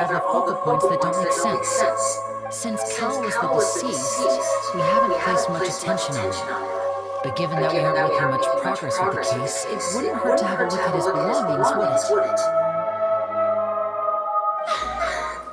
have the focal points that don't make sense. Since Cal was the deceased, we haven't placed much attention on it. But given that we aren't making much progress with the case, it wouldn't hurt to have a look at his belongings, would it?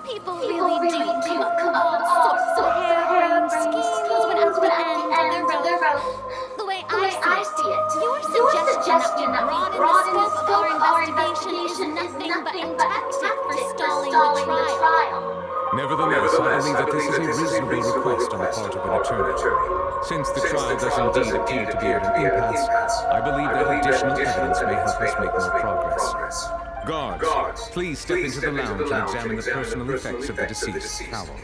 People really do come up with all sorts of harebrained schemes when at the end of their rope. The way I see it, your suggestion that we broaden the scope of our investigation is nothing but a tactic for stalling the trial. Nevertheless, I believe that this is a reasonable request on the part of an attorney. Since the trial does indeed appear to be at an impasse, I believe that additional evidence may help us make more progress. Guards, please step into the lounge and examine the personal effects of the deceased, Cowell.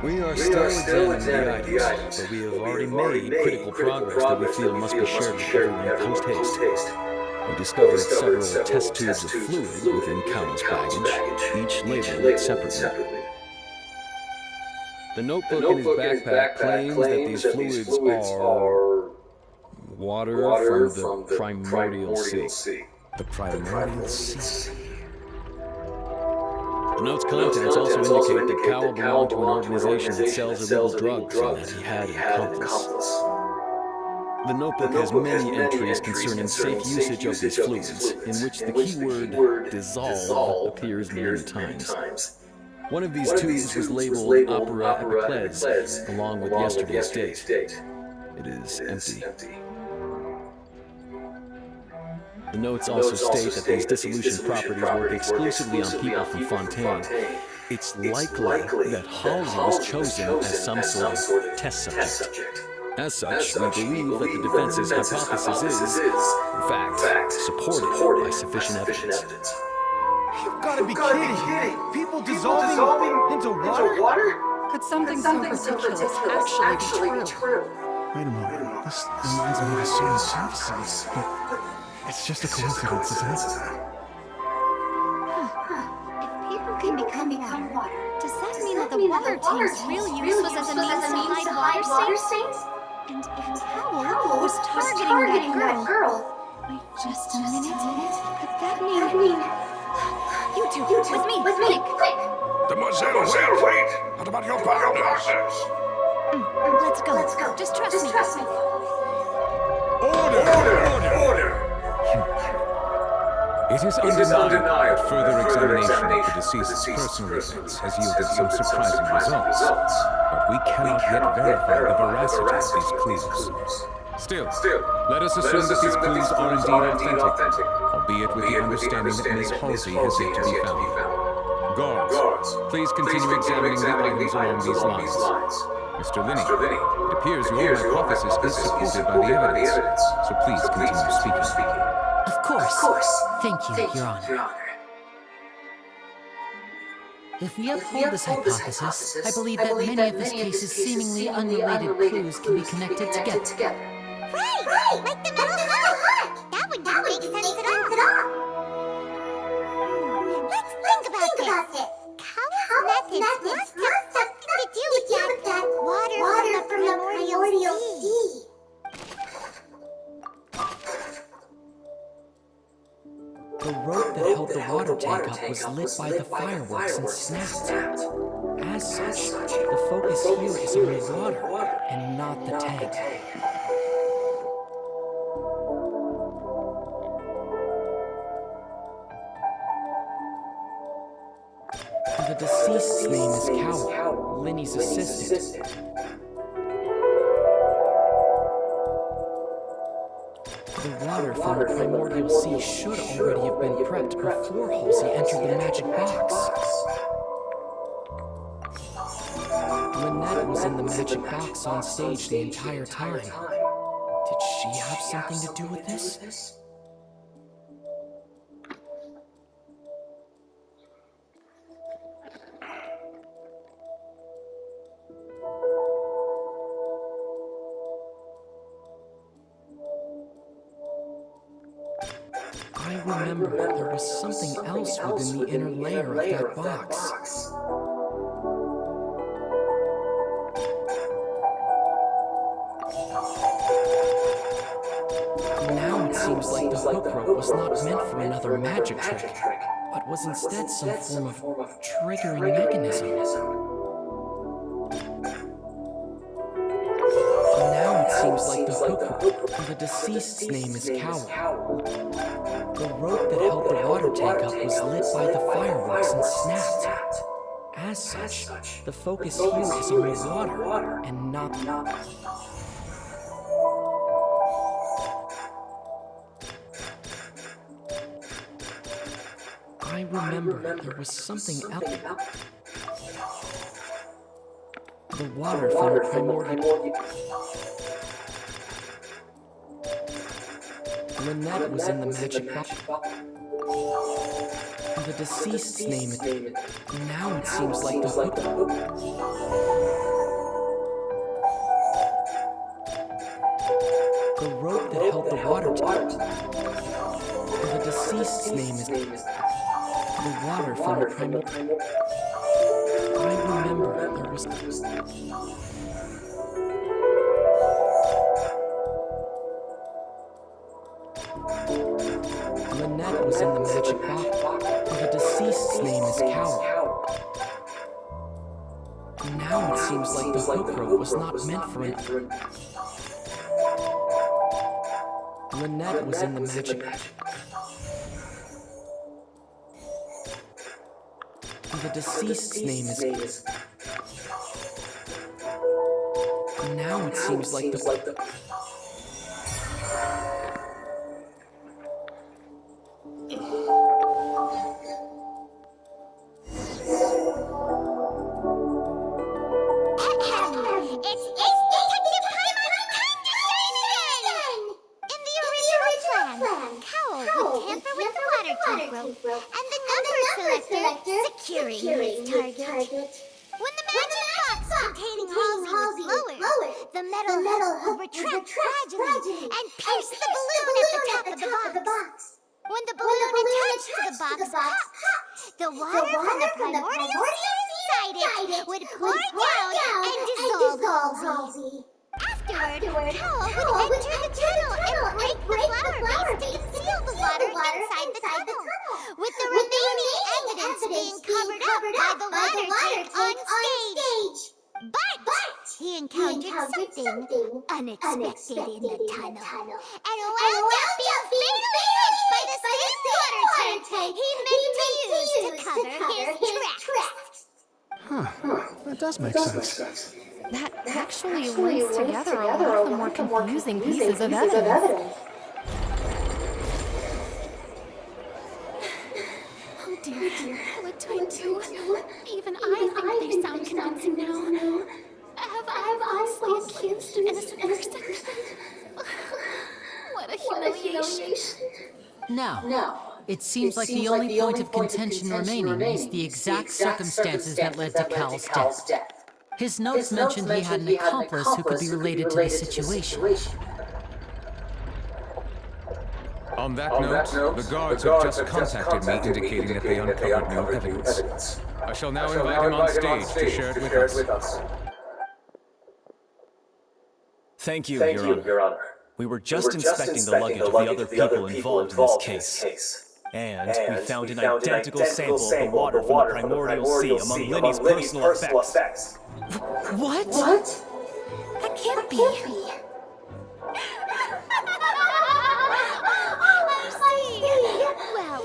We are still examining the items, but we have already made critical progress that we feel must be shared with everyone post-haste. We discovered several test tubes of fluid within Cowell's baggage, each labeled separately. The notebook in his backpack claims that these fluids are water from the primordial sea. The primordial sea. The note's contents also indicate that Cowell belonged to an organization that sells illegal drugs and that he had an accomplice. The notebook has many entries concerning safe usage of these fluids, in which the keyword dissolve appears many times. One of these tubes was labeled Opera Epiclese, along with yesterday's date. It is empty. The notes also state that these dissolution properties work exclusively on people from Fontaine. It's likely that Halsey was chosen as some sort of test subject. As such, we believe that the defense's hypothesis is, in fact, supported by sufficient evidence. You've got to be kidding! People dissolving into water? Could something so ridiculous actually be true? Wait a moment. This reminds me of a certain prophecy, but it's just a coincidence, isn't it? If people can become water, does that mean that the water tank's real use was as a means to hide water stains? And if Cowell was targeting that girl... Wait just a minute. Could that mean... You two, with me, quick! Mademoiselle, wait! What about your partners? Let's go. Just trust me. Order! It is undeniable that further examination of the deceased's personal events has yielded some surprising results, but we cannot yet verify the veracity of these clues. Still, let us assume that these clues are indeed authentic, albeit with the understanding that Miss Halsey has yet to be found. Guards, please continue examining the items along these lines. Mr. Linney, it appears your hypothesis is supported by the evidence, so please continue speaking. Of course. Thank you, Your Honor. If we uphold this hypothesis, I believe that many of this case's seemingly unrelated clues can be connected together. Right! Like the metal heart! That would not make sense at all. Let's think about this. Cowell's methods must have something to do with that water from the primordial sea. The rope that held the water tank up was lit by the fireworks and snapped. As such, the focus here is on the water and not the tank. The deceased's name is Cowell, Linney's assistant. The water from the primordial sea should already have been prepped before Halsey entered the magic box. Lynette was in the magic box on stage the entire time. Did she have something to do with this? I remember there was something else within the inner layer of that box. Now it seems like the hook rope was not meant for another magic trick, but was instead some form of triggering mechanism. Now it seems like the hook for the deceased's name is Cowl. The rope that held the water tank up was lit by the fireworks and snapped. As such, the focus here is on the water and not... I remember there was something else. The water from the primordial... Lynette was in the magic box. The deceased's name. Now it seems like the hook. The rope that held the water tank. The deceased's name is the water from the primordial. I remember there was. Lynette was in the magic box. The deceased's name is Cowl. Now it seems like the hook rope was not meant for it. Lynette was in the magic box. The deceased's name is... Now it seems like the... unexpected in the tunnel, and wound up being fatally hit by the same water tank he meant to use to cover his tracks. Huh. That does make sense. That actually links together a lot of the more confusing pieces of evidence. Oh dear, what do I do? Even I think they sound convincing now. Have I falsely accused an innocent person? What a humiliation. Now, it seems like the only point of contention remaining is the exact circumstances that led to Cal's death. His notes mentioned he had an accomplice who could be related to the situation. On that note, the guards have just contacted me indicating that they uncovered new evidence. I shall now invite him on stage to share it with us. Thank you, Your Honor. We were just inspecting the luggage of the other people involved in this case. And we found an identical sample of the water from the primordial sea among Linny's personal effects. What? That can't be.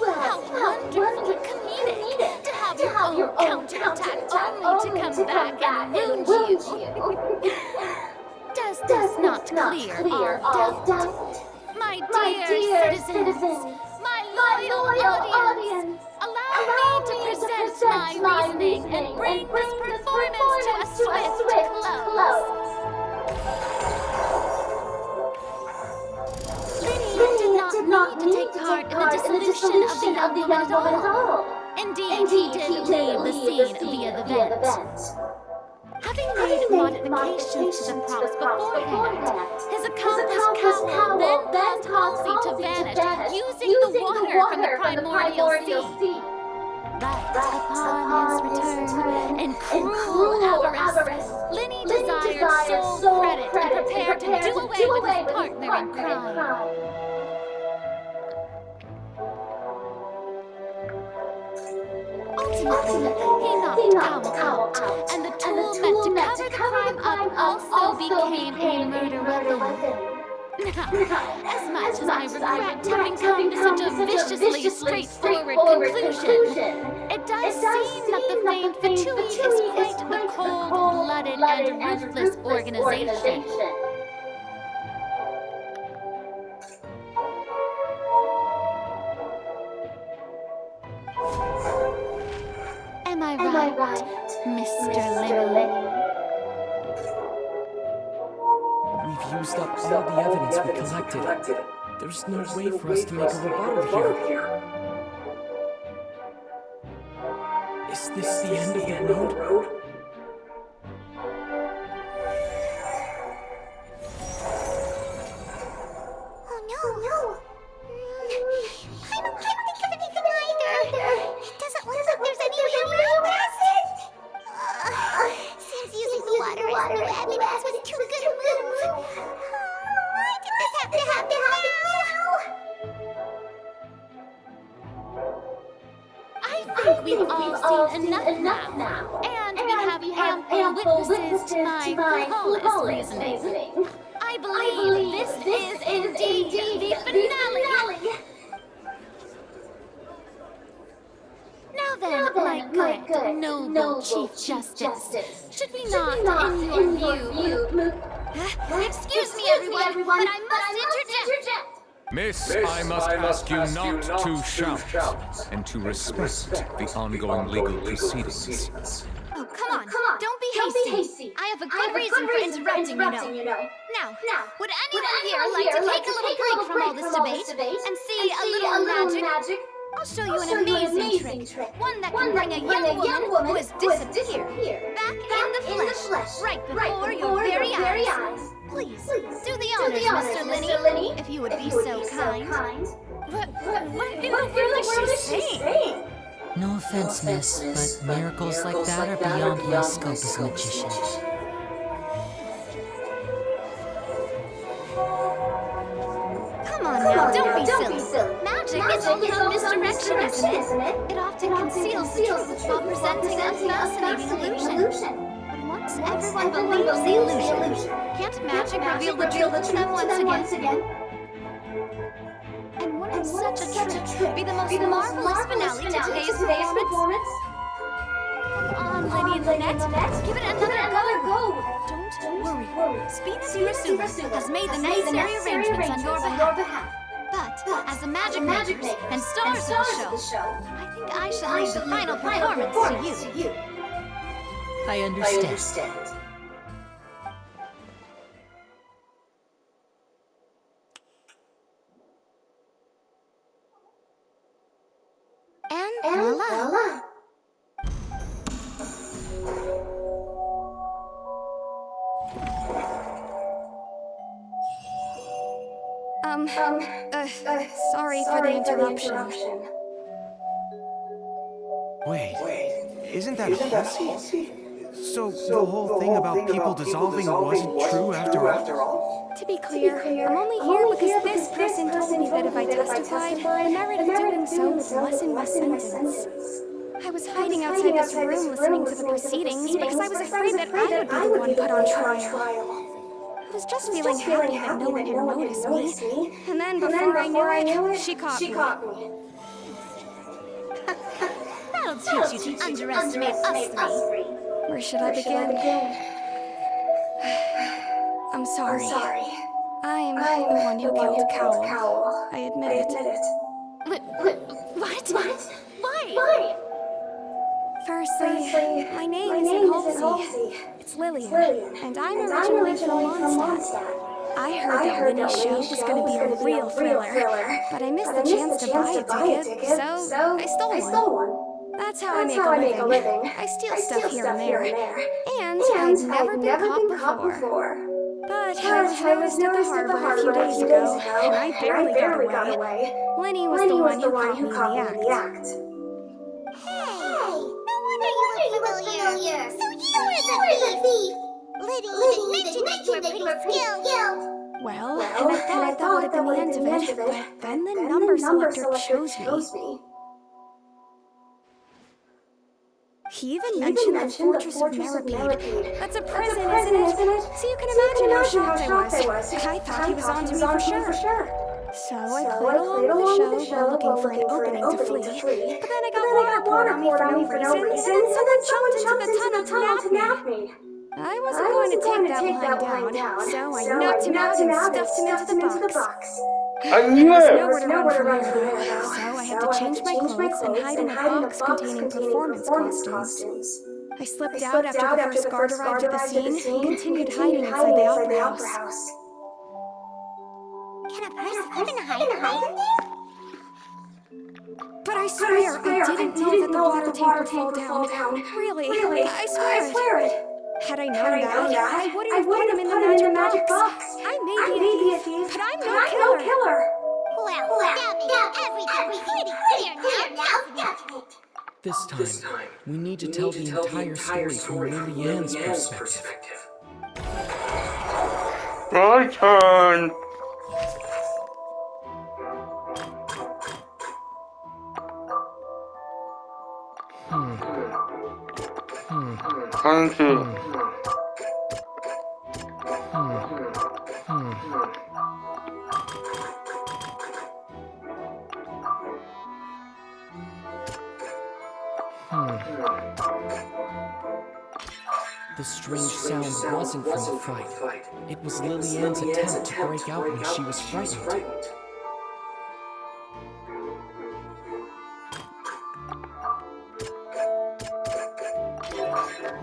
Well, how wonderfully comedic to have your own counterattack only to come back and wound you. Does this not clear all doubt? My dear citizens, my loyal audience, allow me to present my reasoning and bring this performance to a swift close. Linny did not need to take part in the dissolution of the album at all. Indeed, he did leave the scene via the vent. Having made modifications to the props beforehand, his accomplice Cowl then caused Halsey to vanish using the water from the primordial sea. But upon his return, in cruel avarice, Linny desired sole credit and prepared to do away with his partner in crime. Ultimately, he knocked Cowl out, and the tool meant to cover the crime up also became a murder weapon. Now, as much as I regret having come to such a viciously straightforward conclusion, it does seem that the famed Fatui is quite the cold-blooded and ruthless organization. Am I right, Mr. Lenny? We've used up all the evidence we collected. There's no way for us to make a rebuttal here. Is this the end of the road? Oh no! I can't think of anything either! It doesn't look like there's any way around this! Seems using the water as new evidence was too good a move! Why did this have to happen now? I think we've all seen enough now. And we have ample witnesses to my flawless reasoning. I believe this is indeed the finale. Now then, my good, noble Chief Justice, should we not, in your view... Excuse me, everyone, but I must interject. Miss, I must ask you not to shout and to respect the ongoing legal proceedings. Oh, come on. Don't be hasty. I have a good reason for interrupting, you know. Now, would anyone here like to take a little break from all this debate and see a little magic? I'll show you an amazing trick. One that can bring a young woman who has disappeared back in the flesh, right before your very eyes. Please, do the honors, Mr. Lenny, if you would be so kind. What in the world is she saying? No offense, miss, but miracles like that are beyond my scope as a magician. Come on now, don't be silly. Magic is all about misdirection, isn't it? It often conceals the truth while presenting a fascinating illusion. But once everyone believes the illusion, can't magic reveal the truth to them once again? And wouldn't such a trick be the most marvelous finale to today's performance? Come on, Lenny and Lynette, give it another go. Don't worry. Spina Durasuma has made the necessary arrangements on your behalf. But, as the magic makers and stars of the show, I think I should leave the final performance to you. I understand. And voila! Sorry for the interruption. Wait, isn't that Halsey? So the whole thing about people dissolving wasn't true after all? To be clear, I'm only here because this person told me that if I testified, the merit of doing so would lessen my sentence. I was hiding outside this room listening to the proceedings because I was afraid that I would be the one put on trial. I was just feeling happy that no one had noticed me, and then before I knew it, she caught me. That'll teach you to underestimate us three. Where should I begin? I'm sorry. I'm the one who killed Cowl. I admit it. What? Why? Firstly, my name isn't Halsey. It's Lillian, and I'm originally from Mondstadt. I heard that Lenny's show was going to be a real thriller, but I missed the chance to buy a ticket, so I stole one. That's how I make a living. I steal stuff here and there, and I've never been caught before. But I was noticed at the harbor a few days ago, and I barely got away. Lenny was the one who caught me in the act. Hey! No wonder you look familiar! So you were the thief! Liddy didn't mention that you were pretty skilled! Well, and I thought that would have been the end of it, but then the number selector chose me. He even mentioned the Fortress of Meripede. That's a prison, isn't it? So you can imagine how shocked I was. I thought he was on to me for sure. So I played along with the show while looking for an opening to flee. But then I got water poured on me for no reason, and then someone jumped into the tunnel to nap me. I wasn't going to take that lying down, so I knocked him out and stuffed him into the box. There was nowhere to run from there, though, so I had to change my clothes and hide in a box containing performance costumes. I slipped out after the first guard arrived at the scene and continued hiding inside the opera house. Can a person even hide in there? But I swear, I didn't know that the water tank would fall down. Really, I swear it. Had I known that, I wouldn't have put him in the magic box. I may be a thief, but I'm no killer. Well, that makes everything pretty clear now, doesn't it? This time, we need to tell the entire story from Lily Ann's perspective. My turn. Thank you. The strange sound wasn't from the fright. It was Lily Ann's attempt to break out when she was frightened.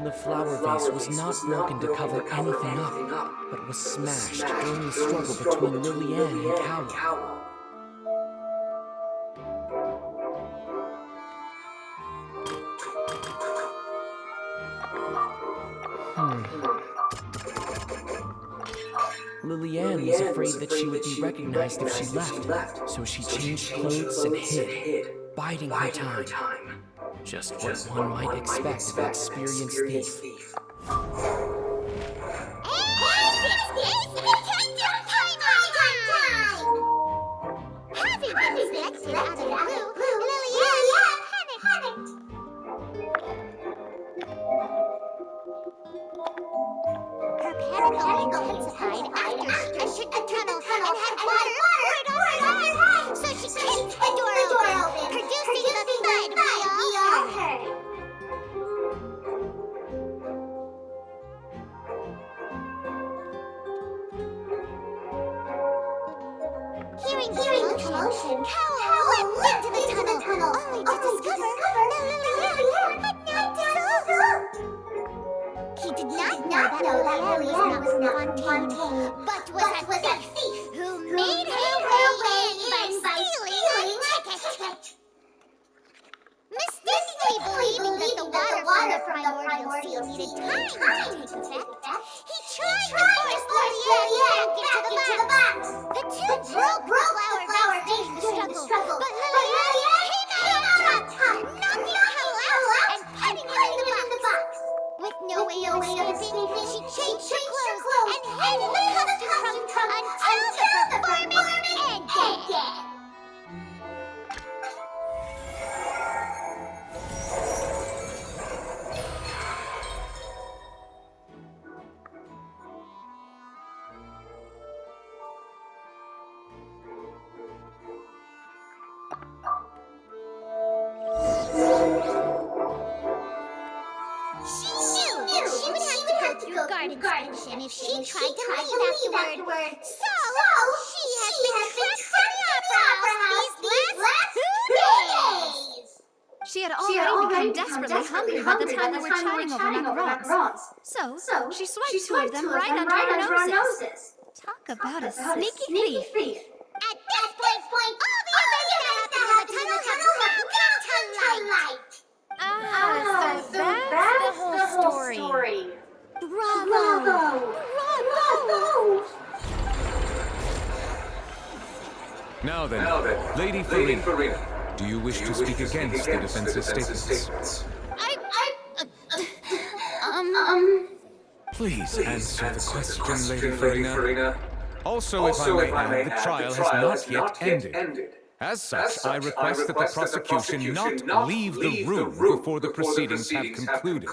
The flower vase was not broken to cover anything up, but was smashed during the struggle between Lily Ann and Cowl. Lily Ann was afraid that she would be recognized if she left, so she changed clothes and hid, biding her time. Just what one might expect of an experienced thief. Having been selected out of the blue, Lily Ann panicked. Her panic only intensified after she entered the tunnel and had water poured on her. So she kicked the door open, producing the thud we all heard. Hearing the commotion, Cowl leapt into the tunnel, only to discover that Lily Ann had now dissolved. He did not know that Lily Ann was not from Fontaine, but was a thief who made her way in by stealing a ticket. Mistakenly believing that the water from the primordial sea needed time to take effect, he tried to force Lily Ann back into the box. The two broke the flower vase during the struggle, but Lily Ann came out on top, knocking Cowl out and putting him in the box. With no way of escaping, she changed her clothes and hid in the costume trunk until the performance ended. Garden if she tried to leave afterward. So, she has been trapped in the opera house these last 2 days. She had already become desperately hungry by the time we were chatting over macarons. So she swiped 2 of them right under our noses. Talk about a sneaky thief. At this point, all the events that happened in the tunnel have broken to light. So that's the whole story. Bravo! Now then, Lady Farina, do you wish to speak against the defense's statements? Please answer the question, Lady Farina. Also, if I may add, the trial has not yet ended. As such, I request that the prosecution not leave the room before the proceedings have concluded.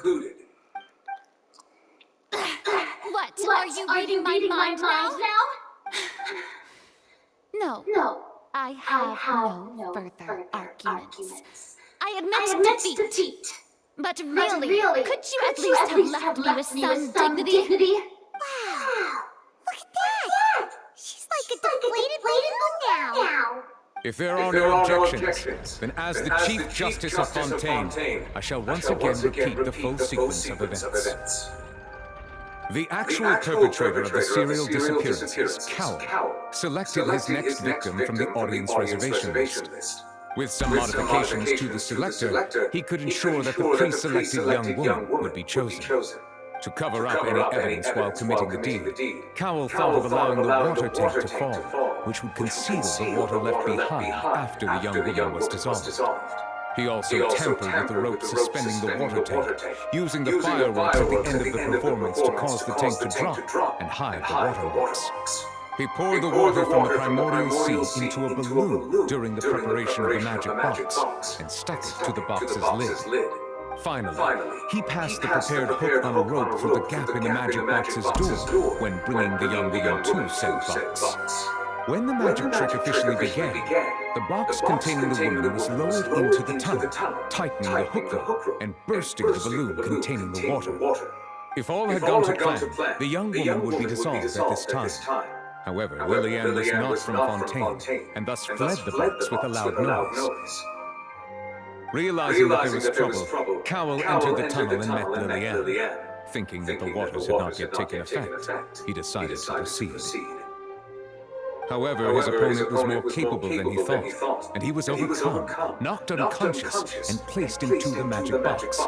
What? Are you reading my mind now? No. I have no further arguments. I admit defeat. But really, could you at least have left me with some dignity? Wow. Look at that. She's like a deflated balloon now. If there are no objections, then as the Chief Justice of Fontaine, I shall once again repeat the full sequence of events. The actual perpetrator of the serial disappearances, Cowell, selected his next victim from the audience reservation list. With some modifications to the selector, he could ensure that the pre-selected young woman would be chosen. To cover up any evidence while committing the deed, Cowell thought of allowing the water tank to fall, which would conceal the water left behind after the young woman was dissolved. He also tampered with the rope suspending the water tank, using the fireworks at the end of the performance to cause the tank to drop and hide the waterworks. He poured the water from the primordial sea into a balloon during the preparation of the magic box and stuck it to the box's lid. Finally, he passed the prepared hook on a rope through the gap in the magic box's door when bringing the young woman to said box. When the magic trick officially began, the box containing the woman was lowered into the tunnel, tightening the hook rope and bursting the balloon containing the water. If all had gone to plan, the young woman would be dissolved at this time. However, Lillian was not from Fontaine, and thus fled the box with a loud noise. Realizing that there was trouble, Cowell entered the tunnel and met Lillian. Thinking that the waters had not yet taken effect, he decided to proceed. However, his opponent was more capable than he thought, and he was overcome, knocked unconscious, and placed into the magic box,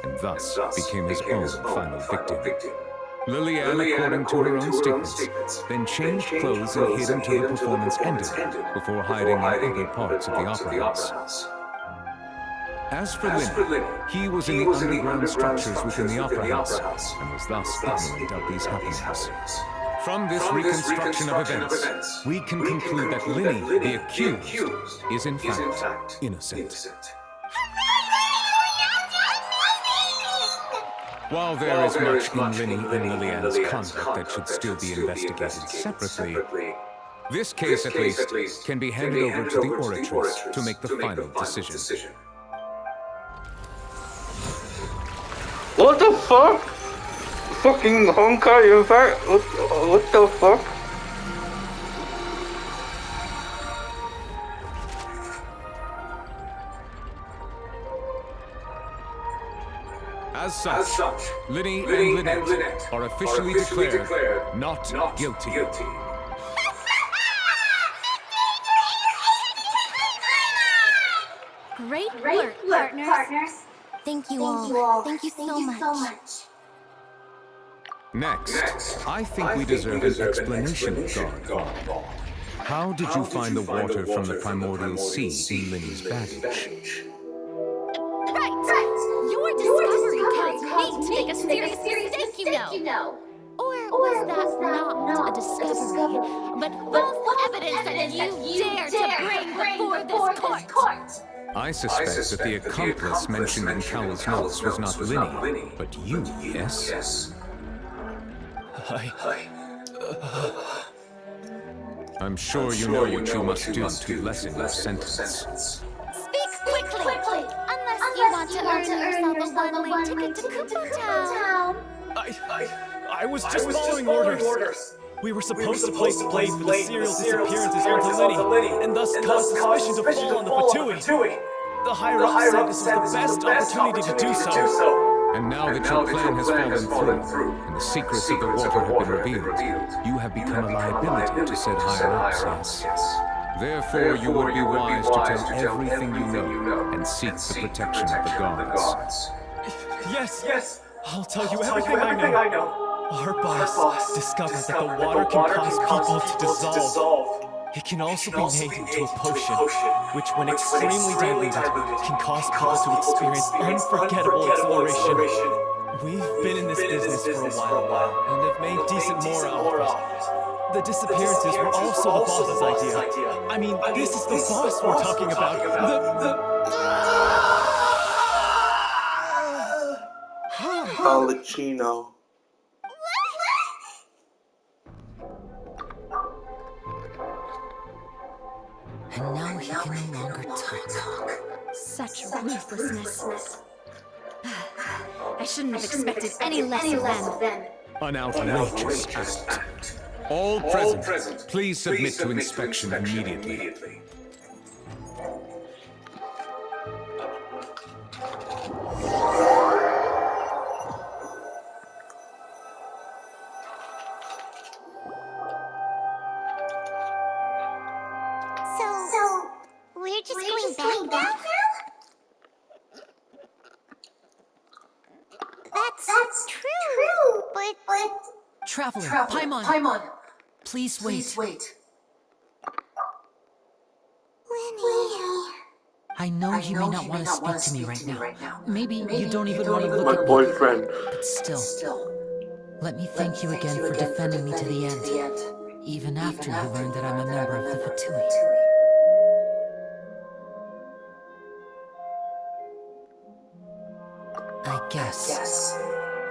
and thus became his own final victim. Lillian, according to her own statements, then changed clothes and hid until the performance ended, before hiding in other parts of the opera house. As for Lenny, he was in the underground structures within the opera house, and was thus ignorant of these happenings. From this reconstruction of events, we can conclude that Lenny, the accused, is in fact innocent. While there is much in Lenny and Lillian's conduct that should still be investigated separately, this case at least can be handed over to the oratress to make the final decision. What the fuck? Fucking Honkai Impact? What the fuck? As such, Lenny and Lynette are officially declared not guilty. Great work, partners. Thank you all. Thank you so much. Next, I think we deserve an explanation, God. How did you find the water from the primordial sea in Lenny's baggage? Your discovery caused me to make a serious mistake, you know. Or was that not a discovery, but false evidence that you dare to bring before this court? I suspect that the accomplice mentioned in Cowell's notes was not Lenny, but you, yes? I'm sure you know what you must do to lessen your sentence. Speak quickly, unless you want to earn yourself a one-way ticket to Kupo Town. I was just following orders. We were supposed to place blame for the serial disappearances onto Lenny, and thus cause suspicion to fall on the Fatui. The higher-ups said this was the best opportunity to do so. And now that your plan has fallen through, and the secrets of the water have been revealed, you have become a liability to said higher-ups, yes. Therefore, you would be wise to tell everything you know and seek the protection of the gods. Yes, I'll tell you everything I know. Our boss discovered that the water can cause people to dissolve. It can also be made into a potion, which when extremely diluted, can cause people to experience unforgettable exhilaration. We've been in this business for a while now, and have made decent more out of it. The disappearances were also the boss's idea. I mean, this is the boss we're talking about. Palicino. And now he can no longer talk. Such ruthlessness. I shouldn't have expected any less of them. An outrageous act. All present, please submit to inspection immediately. So, we're just going back now? That's true, but... Traveler, Paimon, please wait. Winnie... I know you may not want to speak to me right now. Maybe you don't even want to look My at me. boyfriend. But still, let me thank you again for defending me to the end, even after you learned that I'm a member of the Fatui. I guess.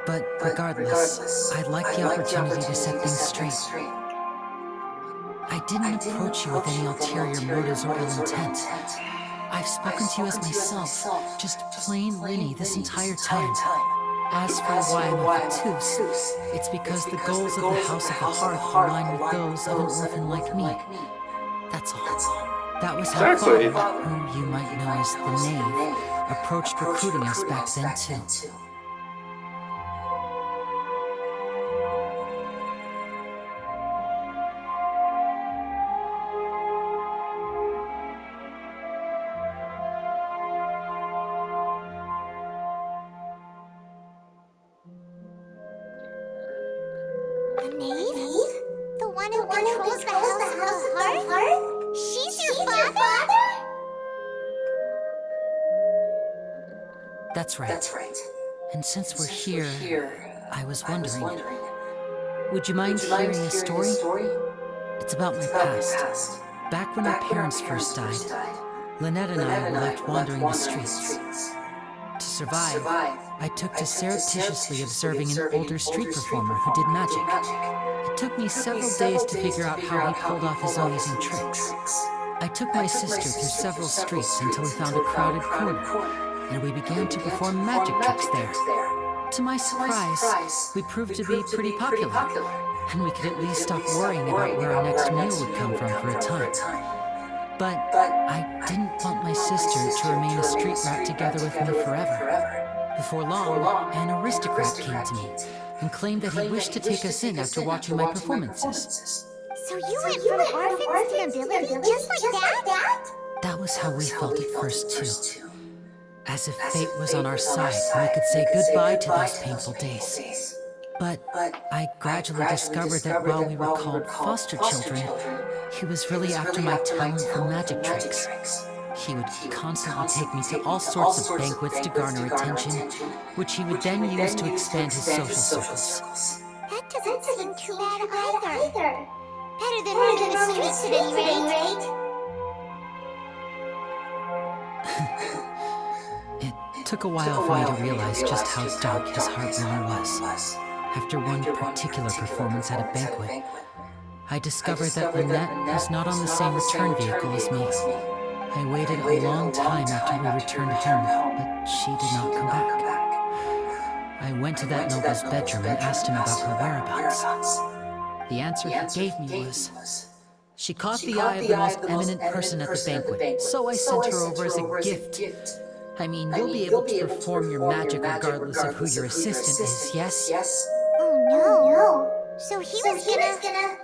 But regardless, I'd like the opportunity to set things straight. I didn't approach you with any ulterior motives or ill intent. I've spoken to you as myself, just plain Winnie this entire time. As for why I'm a Fatus, it's because the goals of the House of the Hearth align with those of an orphan like me. That's all. That was how Exactly. Father, who you might know as the Knave, approached recruiting us back then too. A knave? The one who controls the House of the Hearth? She's your father? That's right. And since we're here, I was wondering, would you mind hearing a story? It's about my past. Back when my parents first died, Lynette and I were left wandering the streets. To survive, I took to surreptitiously observing an older street performer who did magic. It took me several days to figure out how he pulled off his amazing tricks. I took my sister through several streets until we found a crowded corner, and we began to perform magic tricks there. To my surprise, we proved to be pretty popular, and we could at least stop worrying about where our next meal would come from for a time. But I didn't want my sister to remain a street rat together with me forever. Before long, an aristocrat came to me and claimed that he wished to take us in after watching my performances. So you went from orphans to nobility just like that? That was how we felt at first too. As if fate was on our side and we could say goodbye to those painful days. But I gradually discovered that while we were called foster children, he was really after my talent for magic tricks. He would constantly take me to all sorts of banquets to garner attention, which he would then use to expand his social circles. That doesn't seem too bad either. Better than running the streets at any rate. It took a while for me to realize just how dark his heart really was. After one particular performance at a banquet, I discovered that Lynette was not on the same return vehicle as me. I waited a long time after we returned home, but she did not come back. I went to that noble's bedroom and asked him about her whereabouts. The answer he gave me was, she caught the eye of the most eminent person at the banquet, so I sent her over as a gift. I mean, you'll be able to perform your magic regardless of who your assistant is, yes? Oh no. So he was gonna...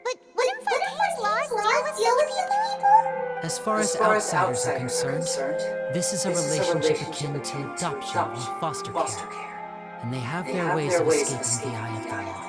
But wouldn't Fontaine's laws deal with such people? As far as outsiders are concerned, this is a relationship akin to adoption or foster care, and they have their ways of escaping the eye of the law.